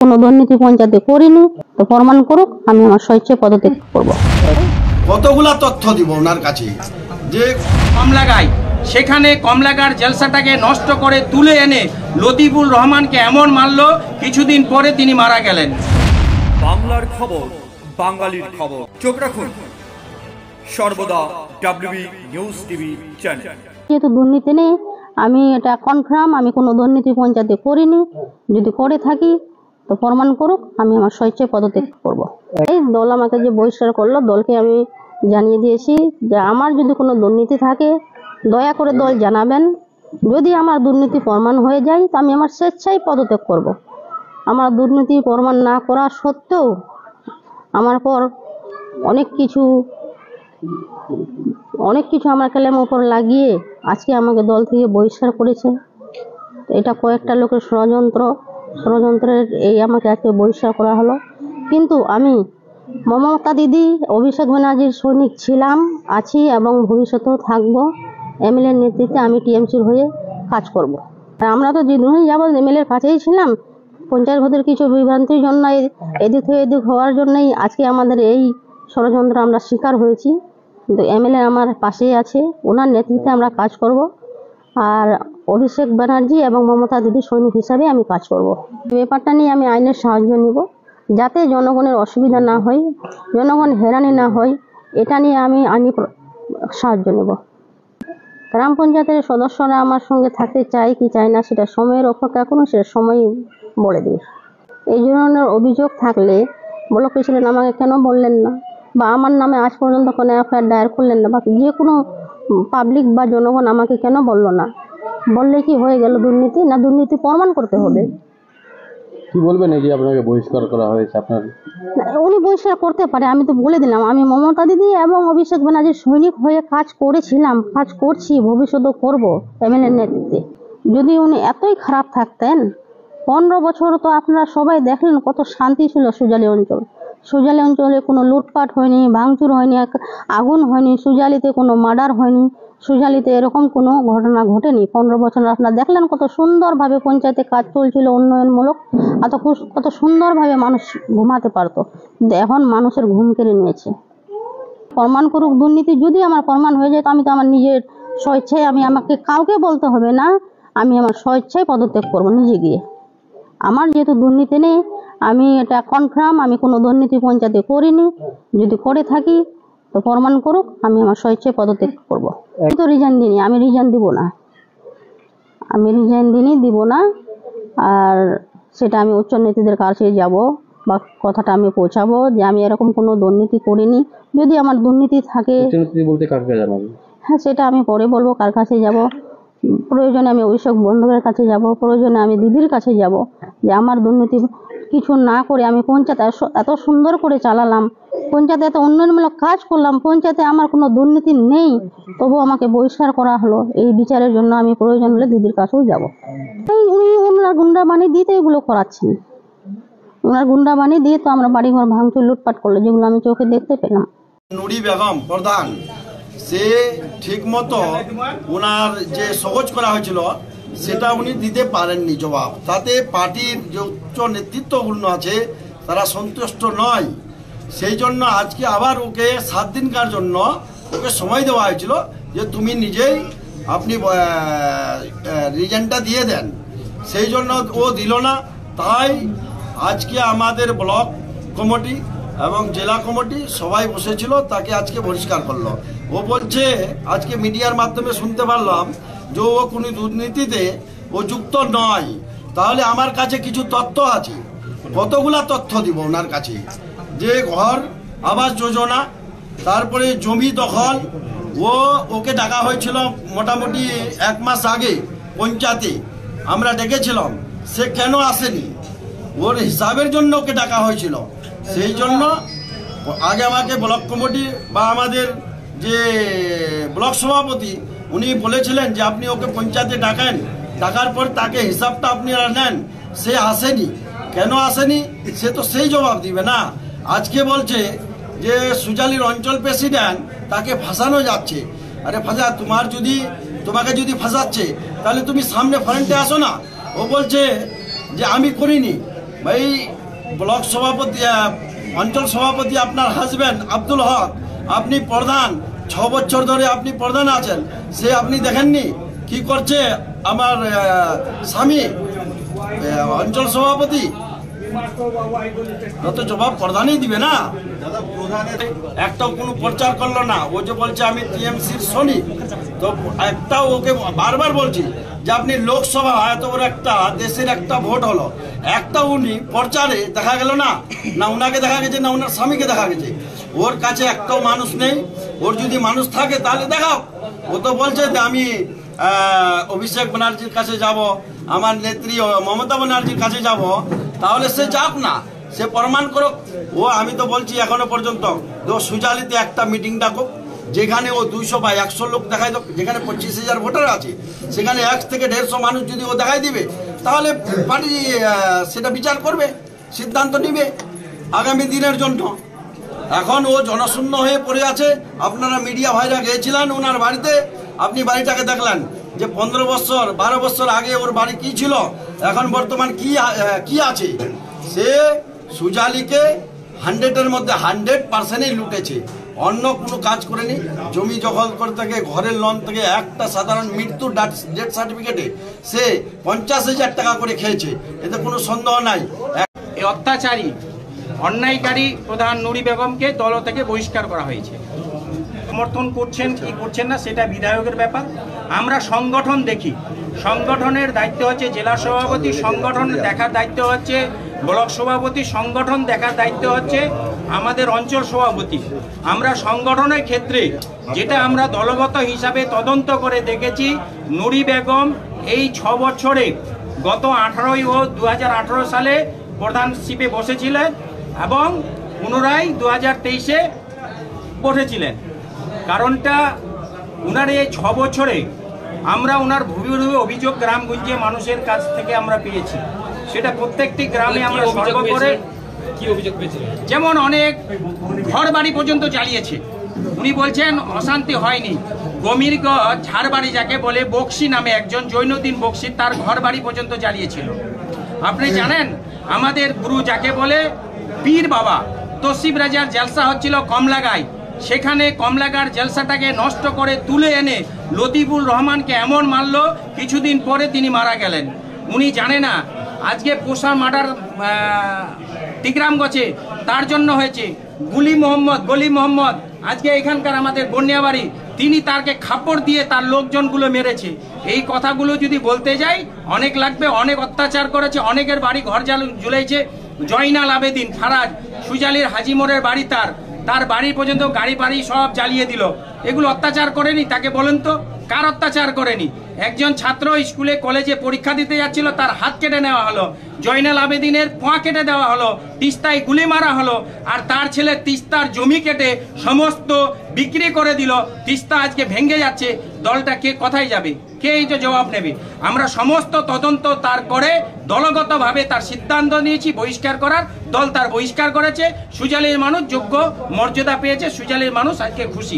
কোনো দুর্নীতি পঞ্চায়েতে করিনি, তো প্রমাণ করুক, আমি আমার স্বেচ্ছায় পদত্যাগ করব। কতগুলা তথ্য দিব ওনার কাছে যে কমলাগায়, সেখানে কমলাগার জলসাটাকে নষ্ট করে তুলে এনে লতিফুর রহমানকে এমন মারল, কিছুদিন পরে তিনি মারা গেলেন। বাংলার খবর, বাঙালির খবর। চোখ রাখুন সর্বদা WB নিউজ টিভি চ্যানেল। যেহেতু দুর্নীতি নেই, আমি এটা কনফার্ম, আমি কোনো দুর্নীতি পঞ্চায়েতে করিনি। যদি করে থাকি তো প্রমাণ করুক, আমি আমার স্বেচ্ছায় পদত্যাগ করব। এই দল আমাকে যে বহিষ্কার করলো, দলকে আমি জানিয়ে দিয়েছি যে আমার যদি কোনো দুর্নীতি থাকে দয়া করে দল জানাবেন। যদি আমার দুর্নীতি প্রমাণ হয়ে যায় তো আমি আমার স্বেচ্ছায় পদত্যাগ করব। আমার দুর্নীতি প্রমাণ না করা সত্ত্বেও আমার পর অনেক কিছু আমার ক্লেমের উপর লাগিয়ে আজকে আমাকে দল থেকে বহিষ্কার করেছে। এটা কয়েকটা লোকের ষড়যন্ত্রের এই আমাকে আজকে বহিষ্কার করা হলো। কিন্তু আমি মমতা দিদি, অভিষেক ব্যানার্জির সৈনিক ছিলাম, আছি এবং ভবিষ্যতেও থাকবো। এমএলএর নেতৃত্বে আমি টিএমসির হয়ে কাজ করব। আর আমরা তো যেদিনই যাবো এমএলএর কাছেই ছিলাম। পঞ্চায়েত ভোটের কিছু বিভ্রান্তির জন্য, এদিক থেকে এদিক হওয়ার জন্যই আজকে আমাদের এই ষড়যন্ত্র আমরা শিকার হয়েছি। কিন্তু এমএলএ আমার পাশেই আছে, ওনার নেতৃত্বে আমরা কাজ করব। আর অভিষেক ব্যানার্জি এবং মমতা দিদি সৈনিক হিসাবে আমি কাজ করব। ব্যাপারটা নিয়ে আমি আইনের সাহায্য নিব, যাতে জনগণের অসুবিধা না হয়, জনগণ হেরানি না হয়, এটা নিয়ে আমি আইনি সাহায্য নেব। গ্রাম পঞ্চায়েতের সদস্যরা আমার সঙ্গে থাকতে চায় কি চায় না সেটা সময়ের অপেক্ষা করুন, সেটা সময় বলে দিই। এই ধরনের অভিযোগ থাকলে ব্লক প্রেসিডেন্ট আমাকে কেন বললেন না, বা আমার নামে আজ পর্যন্ত কোনো এফআইআর দায়ের করলেন না, বা যে কোনো পাবলিক বা জনগণ আমাকে কেন বললো না? বললে কি হয়ে গেল দুর্নীতি? না, দুর্নীতি প্রমাণ করতে হবে। কি বলবেন এই যে আপনাকে বহিষ্কার করা হয়েছে? আপনার উনি বহিষ্কার করতে পারে, আমি তো বলে দিলাম আমি মমতা দিদি এবং অভিষেক ব্যানার্জির সৈনিক হয়ে কাজ করেছিলাম, কাজ করছি, ভবিষ্যতেও করব এমএলএর নেতৃত্বে। যদি উনি এতই খারাপ থাকতেন, 15 বছর তো আপনারা সবাই দেখলেন কত শান্তি ছিল সুজালি অঞ্চল। সুজালি অঞ্চলে কোনো লুটপাট হয়নি, ভাঙচুর হয়নি, আগুন হয়নি, সুজালিতে কোনো মার্ডার হয়নি, সুজালিতে এরকম কোনো ঘটনা ঘটেনি। 15 বছর আপনারা দেখলেন কত সুন্দরভাবে পঞ্চায়েতে কাজ চলছিল, উন্নয়নমূলক, কত সুন্দরভাবে মানুষ ঘুমাতে পারতো। কিন্তু এখন মানুষের ঘুম কেড়ে নিয়েছে। প্রমাণ করুক দুর্নীতি। যদি আমার প্রমাণ হয়ে যায় তো আমি তো আমার নিজের স্বেচ্ছায়, আমাকে কাউকে বলতে হবে না, আমি আমার স্বেচ্ছায় পদত্যাগ করবো নিজে গিয়ে। আমার যেহেতু দুর্নীতি নেই, আমি এটা কনফার্ম, আমি কোনো দুর্নীতি পঞ্চায়েতে করিনি। যদি করে থাকি তো প্রমাণ করুক, আমি আমার স্বেচ্ছায় পদত্যাগ করব। আমি তো রিজাইন দিইনি, আমি রিজাইন দিব না। আর সেটা আমি উচ্চ নেতৃত্বের কাছে যাব বা কথাটা আমি পৌঁছাবো যে আমি এরকম কোনো দুর্নীতি করিনি। যদি আমার দুর্নীতি থাকে, বলতে কাকে জানাবেন? হ্যাঁ, সেটা আমি পরে বলবো কার কাছে যাব। প্রয়োজনে আমি অভিষেক বন্ধুদের কাছে যাব, প্রয়োজনে আমি দিদির কাছে যাব, যে আমার দুর্নীতি কিছু না করে আমি পঞ্চায়েত এত সুন্দর করে চালালাম, পঞ্চায়েতে এত উন্নয়নমূলক কাজ করলাম, পঞ্চায়েতে আমার কোনো দুর্নীতি নেই, তবু আমাকে বহিষ্কার করা হলো। এই বিচারের জন্য আমি প্রয়োজন হলে দিদির কাছেও যাব। উনি ওনার গুন্ডা বানিয়ে দিয়ে তো এগুলো করাচ্ছেন। ওনার গুন্ডা বানিয়ে দিয়ে তো আমরা বাড়িঘর ভাঙচুর লুটপাট করলো, যেগুলো আমি চোখে দেখতে পেলাম। নুরি বেগম প্রধান, সে ঠিক মতো ওনার যে সহজ করা হয়েছিল সেটা উনি দিতে পারেননি জবাব। তাতে পার্টির যে উচ্চ নেতৃত্বগুলো আছে তারা সন্তুষ্ট নয়। সেই জন্য আজকে আবার ওকে 7 দিনকার জন্য ওকে সময় দেওয়া হয়েছিল যে তুমি নিজেই আপনি রিজাইনটা দিয়ে দেন। সেই জন্য ও দিল না। তাই আজকে আমাদের ব্লক কমিটি এবং জেলা কমিটি সবাই বসেছিল, তাকে আজকে বহিষ্কার করলো। ও বলছে, আজকে মিডিয়ার মাধ্যমে শুনতে পারলাম যে ও কোনো দুর্নীতিতে ও যুক্ত নয়। তাহলে আমার কাছে কিছু তথ্য আছে, কতগুলা তথ্য দিব ওনার কাছে। যে ঘর আবাস যোজনা, তারপরে জমি দখল, ওকে ডাকা হয়েছিল মোটামুটি 1 মাস আগে পঞ্চায়েতে, আমরা ডেকেছিলাম, সে কেন আসেনি? ওর হিসাবের জন্য ওকে ডাকা হয়েছিল। সেই জন্য আগে আমাকে ব্লক কমিটি বা আমাদের যে ব্লক সভাপতি উনি বলেছিলেন যে আপনি ওকে পঞ্চায়েতে ডাকেন, ডাকার পর তাকে হিসাবটা আপনি নেন। সে আসেনি, কেন আসেনি সে তো সেই জবাব দিবে না। আজকে বলছে যে সুজালির অঞ্চল প্রেসিডেন্ট তাকে ফাঁসানো যাচ্ছে। আরে তোমাকে যদি ফাঁসাচ্ছে তাহলে তুমি সামনে ফ্রন্টে আসো না। ও বলছে যে আমি করিনি, ভাই ব্লক সভাপতি অঞ্চল সভাপতি আপনার হাজবেন্ড আব্দুল হক, আপনি প্রধান 6 বছর ধরে আপনি প্রধান আছেন, সে আপনি দেখেননি কি করছে আমার স্বামী অঞ্চল সভাপতি? তো জবাব প্রধানই দিবে না। একটাও কোনো প্রচার করলো না। ও যে বলছে আমি টিএমসির সৈনিক, তো একটাও ওকে বারবার বলছি যে আপনি লোকসভা এত বড় একটা দেশের একটা ভোট হলো, একটা উনি প্রচারে দেখা গেল না, না উনাকে দেখা গেছে না ওনার স্বামীকে দেখা গেছে। ওর কাছে একটাও মানুষ নেই। ওর যদি মানুষ থাকে তাহলে দেখাও। ও তো বলছে যে আমি অভিষেক ব্যানার্জির কাছে যাব, আমার নেত্রী মমতা ব্যানার্জির কাছে যাব, তাহলে সে যাক না, সে প্রমাণ করুক। ও আমি তো বলছি এখনো পর্যন্ত সুজালিতে একটা মিটিং ডাকুক, যেখানে ও 200 বা 100 লোক দেখাই দেখ, যেখানে 25,000 ভোটার আছে, সেখানে 1 থেকে 150 মানুষ যদি ও দেখাই দিবে, তাহলে পার্টি সেটা বিচার করবে, সিদ্ধান্ত নিবে আগামী দিনের জন্য। এখন ও জনশূন্য হয়ে পড়ে আছে। আপনারা মিডিয়া ভাইরা গিয়েছিলেন ওনার বাড়িতে, আপনি বাড়িটাকে দেখলেন যে 15 বছর 12 বছর আগে ওর বাড়ি কি ছিল, এখন বর্তমান কি আছে। সে সুজালিকে 100-এর মধ্যে 100%ই লুটেছে, অন্য কোনো কাজ করেনি। জমি দখল করে থেকে, ঘরের লোন থেকে, একটা সাধারণ মৃত্যুর ডেথ সার্টিফিকেটে সে 50,000 টাকা করে খেয়েছে, এতে কোনো সন্দেহ নাই। এই অত্যাচারী অন্যায়কারী প্রধান নুরি বেগমকে দল থেকে বহিষ্কার করা হয়েছে। সমর্থন করছেন কি করছেন না সেটা বিধায়কের ব্যাপার। আমরা সংগঠন দেখি, সংগঠনের দায়িত্ব হচ্ছে জেলা সভাপতি, সংগঠন দেখার দায়িত্ব হচ্ছে ব্লক সভাপতি, সংগঠন দেখার দায়িত্ব হচ্ছে আমাদের অঞ্চল সভাপতি। আমরা সংগঠনের ক্ষেত্রে যেটা আমরা দলগত হিসাবে তদন্ত করে দেখেছি, নুরি বেগম এই 6 বছরে গত 18 ও 2018 সালে প্রধানশিপে বসেছিলেন এবং পুনরায় 2023-এ বসেছিলেন। কারণটা উনার এই 6 বছরে আমরা ওনার ভূমি অভিযোগ গ্রামগঞ্জে মানুষের কাছ থেকে আমরা পেয়েছি। সেটা প্রত্যেকটি গ্রামে আমরা সর্ব করে কি অভিযোগ পেয়েছিলেন, যেমন অনেক ঘর বাড়ি পর্যন্ত জ্বালিয়েছে। উনি বলছেন অশান্তি হয়নি। গমিরগঞ্জ ঝাড়বাড়ি যাকে বলে, বক্সি নামে একজন জৈনুদ্দিন বক্সি, তার ঘর বাড়ি পর্যন্ত জ্বালিয়েছিল। আপনি জানেন আমাদের গুরু যাকে বলে পীর বাবা, তসিফ রাজার জলসা হচ্ছিল কমলাগাঁয়, সেখানে কমলাগাঁর জলসাটাকে নষ্ট করে তুলে এনে লতিফুল রহমানকে এমন মারলো, কিছুদিন পরে তিনি মারা গেলেন। উনি জানে না আজকে পোষা মার্ডার টিকরামগঞ্জে তার জন্য হয়েছে। গলি মোহাম্মদ আজকে এখানকার আমাদের বন্যাবাড়ি, তিনি তাকে খাপড় দিয়ে তার লোকজনগুলো মেরেছে। এই কথাগুলো যদি বলতে যাই অনেক লাগবে। অনেক অত্যাচার করেছে, অনেকের বাড়ি ঘর জ্বলেছে। জয়নাল আবেদিন ফারাজ, সুজালির হাজিমোড়ের বাড়ি, তার বাড়ি পর্যন্ত গাড়ি বাড়ি সব জ্বালিয়ে দিল। এগুলো অত্যাচার করেনি? তাকে বলেন তো কার অত্যাচার করেনি? একজন ছাত্র স্কুলে কলেজে পরীক্ষা দিতে যাচ্ছিল, তার হাত কেটে নেওয়া হলো। জয়নাল আবেদিনের পা কেটে দেওয়া হলো, তিস্তায় গুলি মারা হলো। আর তার ছেলে তিস্তার জমি কেটে সমস্ত বিক্রি করে দিল। তিস্তা আজকে ভেঙে যাচ্ছে, দলটা কে কোথায় যাবে? কে এই তো জবাব নেবে? আমরা সমস্ত তদন্ত তার করে দলগতভাবে তার সিদ্ধান্ত নিয়েছি বহিষ্কার করার। দল তার বহিষ্কার করেছে। সুজালির মানুষ যোগ্য মর্যাদা পেয়েছে, সুজালির মানুষ আজকে খুশি।